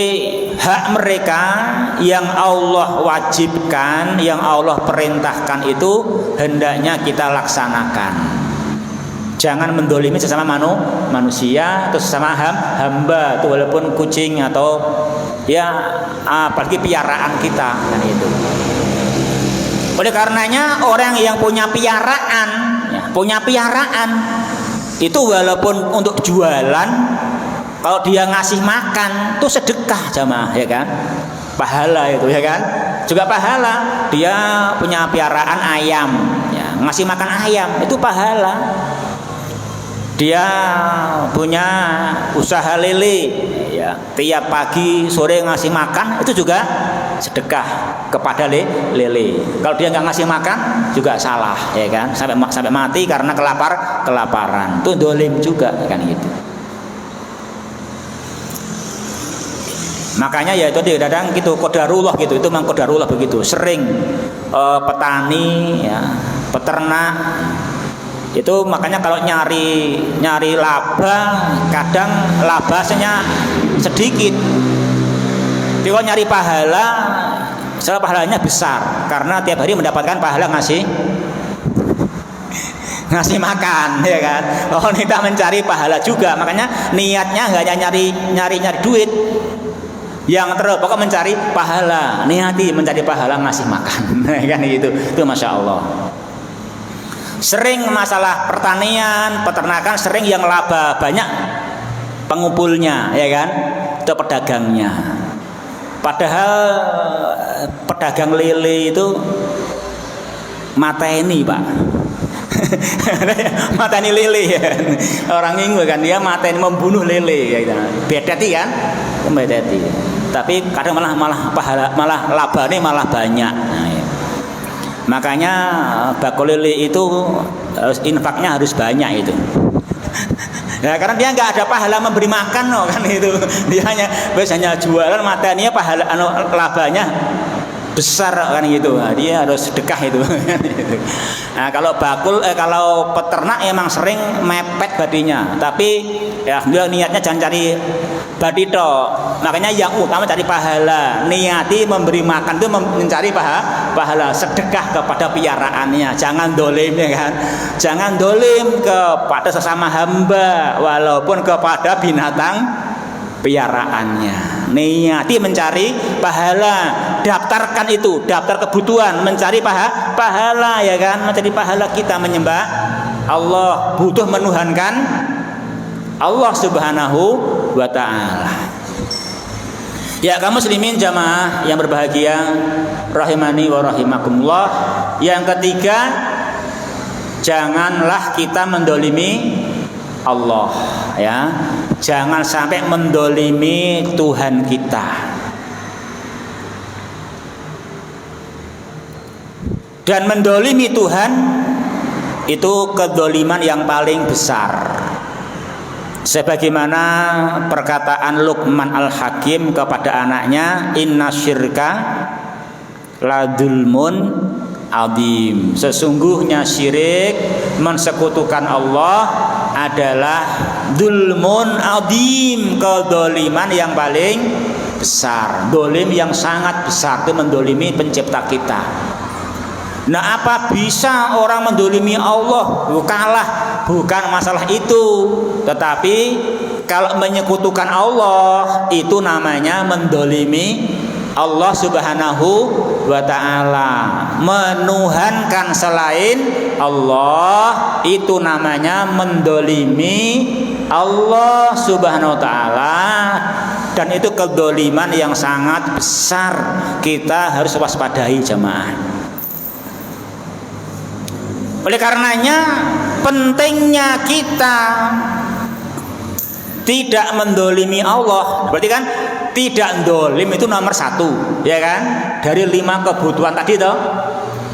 hak mereka yang Allah wajibkan, yang Allah perintahkan itu hendaknya kita laksanakan. Jangan mendolimi sesama manusia atau sesama hamba, itu walaupun kucing atau ya apalagi piaraan kita, kan itu. Oleh karenanya orang yang punya piaraan itu walaupun untuk jualan, kalau dia ngasih makan itu sedekah jamaah, ya kan? Pahala itu, ya kan? Juga pahala. Dia punya piaraan ayam, ya, ngasih makan ayam itu pahala. Dia punya usaha lele, ya, tiap pagi sore ngasih makan itu juga sedekah kepada lele. Kalau dia nggak ngasih makan juga salah, ya kan? Sampai mati karena kelaparan. Itu dolim juga, kan gitu. Makanya ya itu kadang gitu, qadarullah gitu, itu memang qadarullah begitu. Sering petani, ya, peternak itu makanya kalau nyari laba, kadang labanya sedikit. Tapi kalau nyari pahala, setelah pahalanya besar karena tiap hari mendapatkan pahala ngasih makan, ya kan? Kalau kita mencari pahala juga, makanya niatnya nggak hanya nyari duit. Yang terpokok mencari pahala, niati mencari pahala ngasih makan, kan gitu. Itu masya Allah. Sering masalah pertanian, peternakan sering yang laba banyak pengumpulnya, ya kan? Itu pedagangnya. Padahal pedagang lele itu mateni, Pak. Mateni lele ya. Orang minggu kan dia mateni membunuh lele ya gitu. Bedeti kan? Bedeti. Tapi kadang malah labane malah banyak. Nah, ya. Makanya bakul lele itu infaknya harus banyak itu. Ya, karena dia nggak ada pahala memberi makan no, kan itu. Dia hanya jualan matanya pahala labanya besar kan gitu. Nah, dia harus sedekah itu. Nah, kalau kalau peternak emang sering mepet badinya, tapi ya dia niatnya jangan cari badi tok. Makanya yang utama cari pahala. Niati memberi makan itu mencari pahala, sedekah kepada piaraannya. Jangan dolim ya kan. Jangan dolim kepada sesama hamba walaupun kepada binatang piaraannya. Niati mencari pahala, daftarkan itu, daftar kebutuhan, mencari pahala ya kan, mencari pahala kita menyembah Allah, butuh menuhankan Allah Subhanahu wa taala. Ya, kaum muslimin jamaah yang berbahagia rahimani wa rahimakumullah. Yang ketiga, janganlah kita mendolimi Allah ya. Jangan sampai mendolimi Tuhan kita. Dan mendolimi Tuhan itu kedoliman yang paling besar. Sebagaimana perkataan Luqman Al-Hakim kepada anaknya, inna syirka ladulmun adim. Sesungguhnya syirik mensekutukan Allah adalah dulmun adim, kedoliman yang paling besar, dolim yang sangat besar, itu mendolimi pencipta kita. Nah, apa bisa orang mendolimi Allah? Kalah, bukan masalah itu. Tetapi kalau menyekutukan Allah itu namanya mendolimi Allah Subhanahu wa ta'ala. Menuhankan selain Allah itu namanya mendolimi Allah Subhanahu wa ta'ala. Dan itu kedoliman yang sangat besar. Kita harus waspadai jemaah. Oleh karenanya pentingnya kita tidak mendolimi Allah. Berarti kan tidak dolim itu nomor satu, ya kan? Dari 5 kebutuhan tadi toh.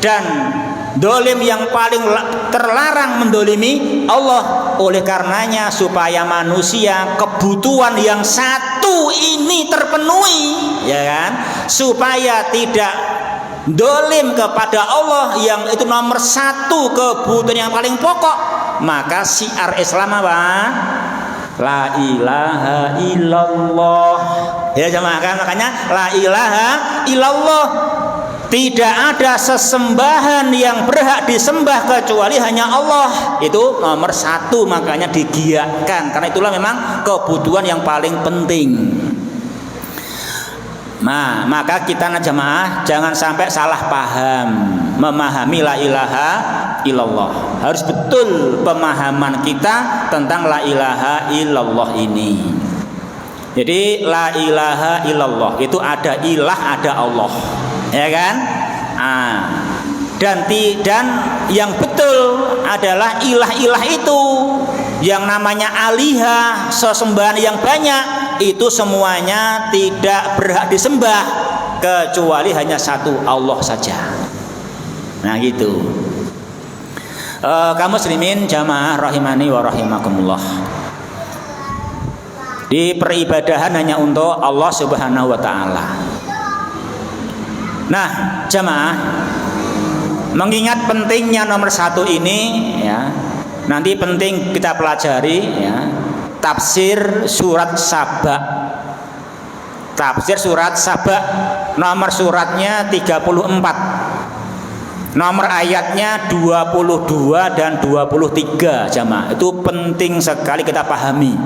Dan dolim yang paling terlarang mendolimi Allah. Oleh karenanya supaya manusia kebutuhan yang satu ini terpenuhi, ya kan? Supaya tidak dolim kepada Allah yang itu nomor satu kebutuhan yang paling pokok, maka syiar Islam apa? La ilaha illallah. Ya jemaah kan, makanya la ilaha illallah. Tidak ada sesembahan yang berhak disembah kecuali hanya Allah. Itu nomor satu, makanya digiatkan. Karena itulah memang kebutuhan yang paling penting. Nah, maka kita jemaah jangan sampai salah paham memahami la ilaha illallah. Harus betul pemahaman kita tentang la ilaha illallah ini. Jadi la ilaha illallah itu ada ilah, ada Allah, ya kan? Dan yang betul adalah ilah-ilah itu, yang namanya alihah, sesembahan yang banyak, itu semuanya tidak berhak disembah kecuali hanya satu, Allah saja. Nah gitu. Kaum muslimin jamaah rahimani wa rahimakumullah. Di peribadahan hanya untuk Allah Subhanahu wa taala. Nah, jamaah, mengingat pentingnya nomor satu ini ya, nanti penting kita pelajari ya, tafsir surat Saba. Tafsir surat Saba, nomor suratnya 34. Nomor ayatnya 22 dan 23 jamaah. Itu penting sekali kita pahami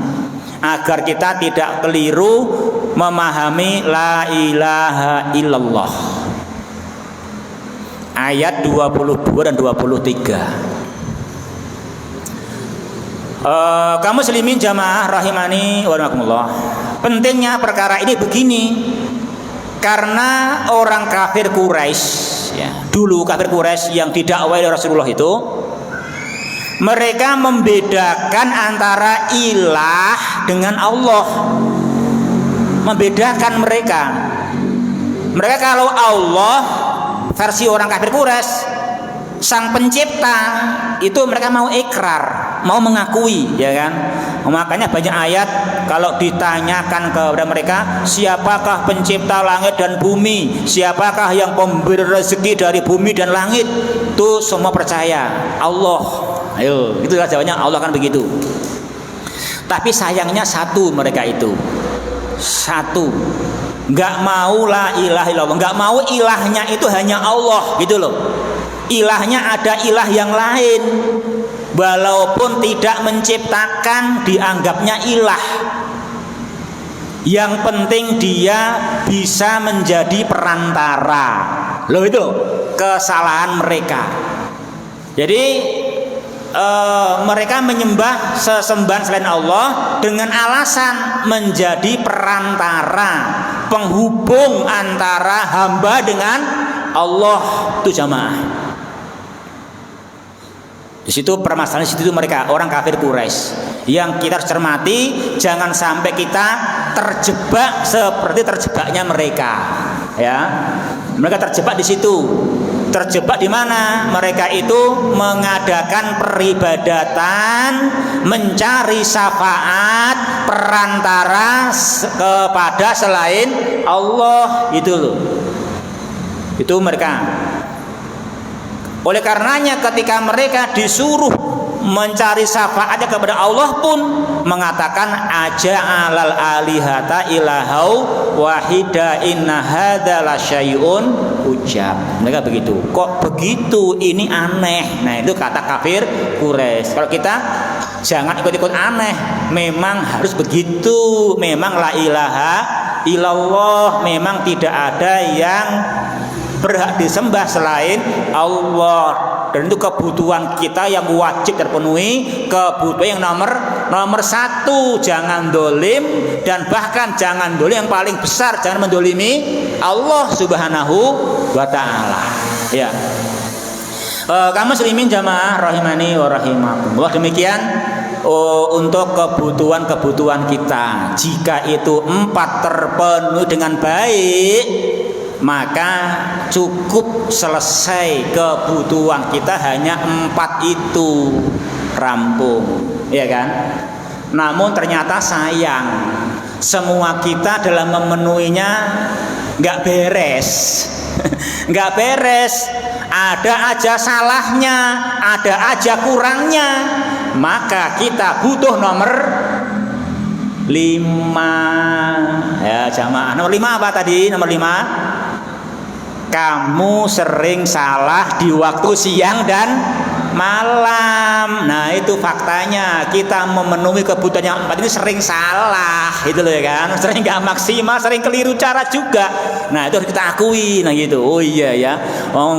agar kita tidak keliru memahami la ilaha illallah. Ayat 22 dan 23. Kaum muslimin jamaah rahimani wa rahimakumullah. Pentingnya perkara ini begini. Karena orang kafir Quraisy, ya, dulu kafir Quraisy yang didakwai oleh Rasulullah itu, mereka membedakan antara ilah dengan Allah. Membedakan mereka. Mereka kalau Allah versi orang kafir Quraisy, sang pencipta, itu mereka mau ikrar, mau mengakui, ya kan? Makanya banyak ayat kalau ditanyakan kepada mereka, siapakah pencipta langit dan bumi, siapakah yang pemberi rezeki dari bumi dan langit, itu semua percaya Allah. Ayo, itu jawabannya, Allah kan begitu. Tapi sayangnya satu, mereka itu satu, nggak mau la ilaha illallah, nggak mau ilahnya itu hanya Allah, gitu loh. Ilahnya ada ilah yang lain, walaupun tidak menciptakan dianggapnya ilah. Yang penting dia bisa menjadi perantara. Loh, itu kesalahan mereka. Jadi mereka menyembah sesembahan selain Allah dengan alasan menjadi perantara, penghubung antara hamba dengan Allah, itu jamaah. Di situ permasalahan, di situ mereka orang kafir Quraisy yang kita harus cermati, jangan sampai kita terjebak seperti terjebaknya mereka, ya. Mereka terjebak di situ. Terjebak di mana? Mereka itu mengadakan peribadatan, mencari syafaat, perantara kepada selain Allah, itu loh. Itu mereka. Oleh karenanya ketika mereka disuruh mencari syafaatnya kepada Allah pun mengatakan aja'alal alihata ilahau wahida inna hadza lasyai'un ujab. Mereka begitu. Kok begitu? Ini aneh. Nah, itu kata kafir Quraisy. Kalau kita jangan ikut-ikut aneh. Memang harus begitu. Memang la ilaha illallah. Memang tidak ada yang berhak disembah selain Allah, dan itu kebutuhan kita yang wajib terpenuhi, kebutuhan yang nomor satu. Jangan dolim, dan bahkan jangan dolim yang paling besar, jangan mendolimi Allah Subhanahu wa ta'ala, ya. Kaum muslimin jamaah rahimani wa rahimakumullah. Demikian untuk kebutuhan kita. Jika itu 4 terpenuhi dengan baik, maka cukup selesai kebutuhan kita, hanya 4 itu rampung, ya kan? Namun ternyata sayang, semua kita dalam memenuhinya nggak beres. Nggak beres, ada aja salahnya, ada aja kurangnya. Maka kita butuh nomor 5, ya jamaah. Nomor 5 apa tadi? Nomor 5, kamu sering salah di waktu siang dan malam. Nah, itu faktanya. Kita memenuhi kebutuhan yang 4 ini sering salah, itu loh, ya kan? Sering nggak maksimal, sering keliru cara juga. Nah, itu harus kita akui. Nah, gitu. Oh iya ya,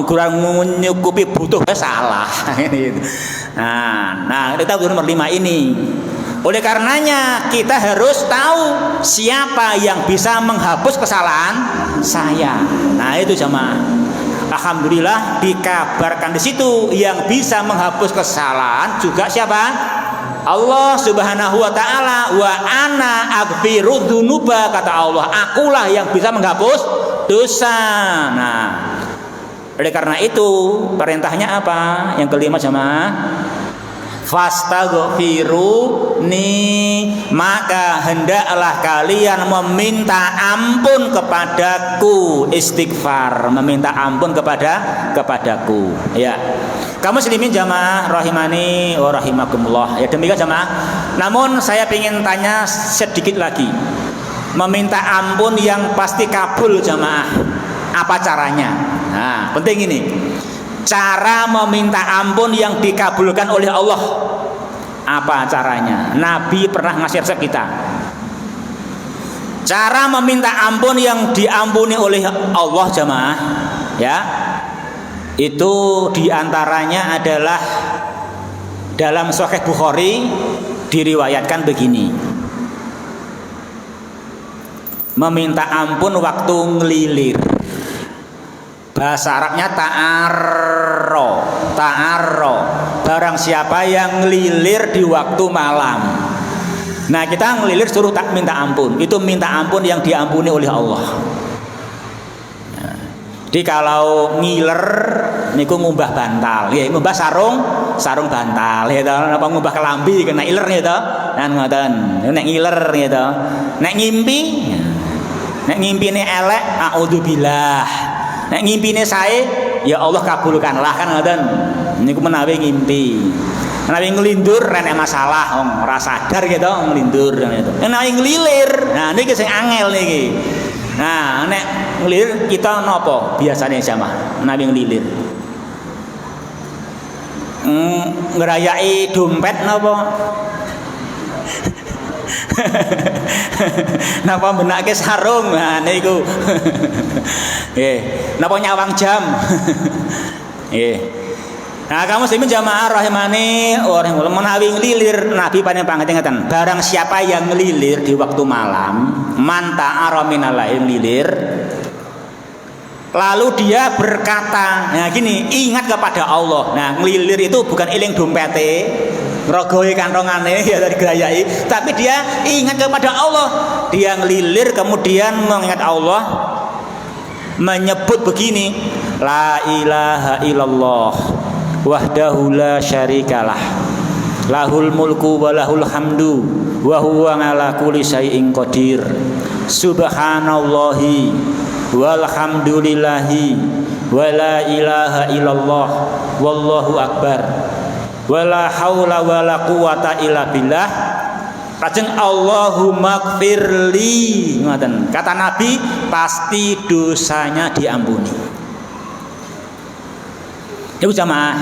kurang menyukupi butuh salah. Gitu. Nah, kita butuh nomor 5 ini. Oleh karenanya kita harus tahu siapa yang bisa menghapus kesalahan saya. Nah, itu jamaah. Alhamdulillah dikabarkan di situ yang bisa menghapus kesalahan juga siapa? Allah Subhanahu wa ta'ala. Wa ana aghfiru dzunuba, kata Allah, akulah yang bisa menghapus dosa. Nah, oleh karena itu perintahnya apa? Yang kelima jamaah, fastaghfiruni, maka hendaklah kalian meminta ampun kepadaku. Istighfar, meminta ampun kepadaku, ya. Kamu muslimin jamaah rahimani wa rahimakumullah. Ya, demikian jamaah. Namun saya ingin tanya sedikit lagi. Meminta ampun yang pasti kabul jamaah, apa caranya? Nah, penting ini. Cara meminta ampun yang dikabulkan oleh Allah, apa caranya? Nabi pernah ngasih resep kita. Cara meminta ampun yang diampuni oleh Allah jamaah, ya, itu diantaranya adalah dalam Sahih Bukhari diriwayatkan begini. Meminta ampun waktu ngelilir. Bahasa Arabnya ta'arro. Barang siapa yang ngelilir di waktu malam. Nah, kita ngelilir suruh tak minta ampun. Itu minta ampun yang diampuni oleh Allah. Jadi kalau ngiler niku ngumbah bantal, ya ngumbah sarung bantal, ya toh. Napa ngumbah kelambi kena iler ya toh. Kan ngoten. Nek ngiler ya toh. Nek ngimpine elek, a'udzubillah. Nek ngimpine sae, ya Allah kabulkanlah, kan ngoten. Niku menawi ngimpi. Menawi nglindur renek masalah, wong ora sadar gitu nglindur gitu. Menawi ngelilir, nah niki sing angel niki. Nah, nek ngelilir kita nopo biasanya jamaah menawi ngelilir. Ngerayai dompet nopo? Napa benake sarung? Nah niku. Nggih, napa nyawang jam? Nggih. Nah, kamu muslimin jamaah rahimani orang menawi ngelilir Nabi panjenengan ngeten. Barang siapa yang ngelilir di waktu malam, manta araminallah ngelilir, lalu dia berkata, nah gini, ingat kepada Allah. Nah, ngelilir itu bukan eling dompete, rogoe kantongane ya dari gerayai, tapi dia ingat kepada Allah. Dia ngelilir kemudian mengingat Allah, menyebut begini, la ilaha illallah wahdahu la syarikalah lahul mulku wa lahul hamdu wa huwa ala kulli syai'in qadir subhanallahi walhamdulillahi wa la ilaha illallah wallahu akbar wa la haula wa la quwata illa billah. Lajeng Allahumma gfirli, ngoten. Kata Nabi, pasti dosanya diampuni. Ibu jamaah,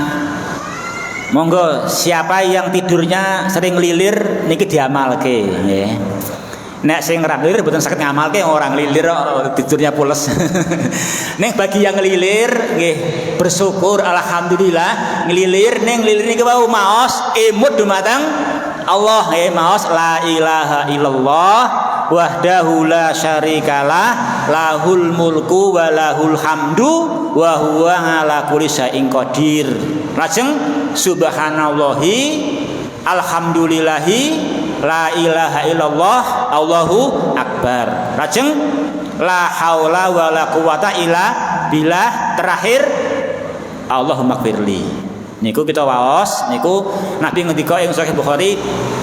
monggo siapa yang tidurnya sering lilir niki diamalke nggih. Nek sing ora lilir mboten saged ngamalke orang lilir tidurnya pules. Nek bagi yang lilir nggih bersyukur alhamdulillah ngelilir ning lilir niki wau maos emut dumateng Allah nggih maos la ilaha illallah wahdahu la syarikalah lahul mulku wa lahul hamdu wa huwa ala kulli syai'in qadir. Lajeng subhanallahi alhamdulillahi la ilaha illallah Allahu akbar. Lajeng la haula wa la quwata illa billah. Terakhir Allahumma gfirli. Niku kita waos niku Nabi ngendika ing Sahih Bukhari,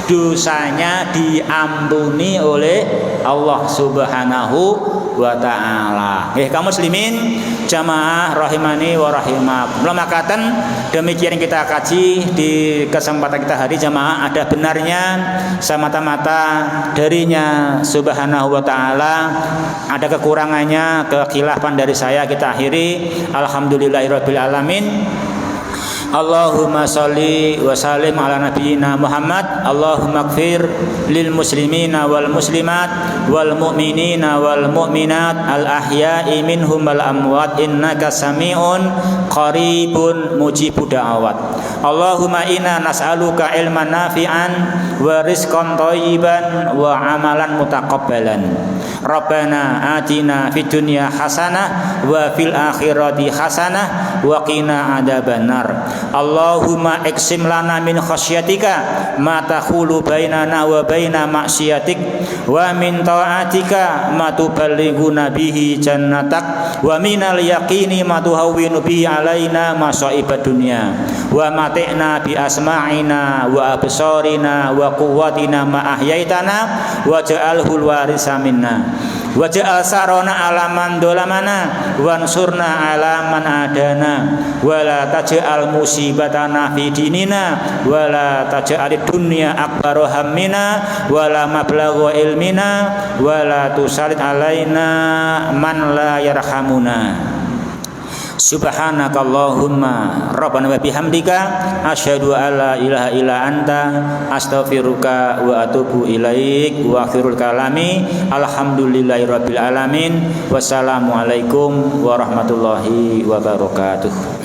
dosanya diampuni oleh Allah Subhanahu wa taala. Nggih kaum muslimin jamaah rahimani wa rahimakumullah. Makaten demikian kita kaji di kesempatan kita hari jamaah. Ada benarnya semata-mata darinya Subhanahu wa taala, ada kekurangannya, kekhilafan dari saya kita akhiri. Alhamdulillahirabbil alamin. Allahumma sholli wa sallim ala nabiyyina Muhammad. Allahumma ighfir lil muslimina wal muslimat wal mu'minina wal mu'minat al ahya'i minhum wal amwat innaka sami'un qaribun mujibud da'awat. Allahumma inna nas'aluka ilman nafi'an wa rizqan thayyiban wa amalan mutaqabbalan. Rabbana atina fid dunya hasanah wa fil akhirati hasanah wa qina adzabannar. Allahumma iksim lana min khasyatika ma tahulu bainana wa baina maksiatik wa min ta'atika ma tuballighuna bihi jannatak wa minal yaqini ma tuhawwinu bihi alaina masaibad dunya wa mati'na bi asma'ina wa absarina wa quwwatina ma ahyaitana waj'alhul warisa minna waj'al sarana ala man dolamana wansurna ala man adana wala taj'al musibatana fi dinina wala taj'al dunya akbaru hammina wala mablagha ilmina wala tusallit alaina man la yarhamuna. Subhanakallahumma rabbana wa bihamdika asyhadu an la ilaha illa anta astaghfiruka wa atubu ilaik. Wa akhirul kalami alhamdulillahirabbil alamin. Wassalamualaikum warahmatullahi wabarakatuh.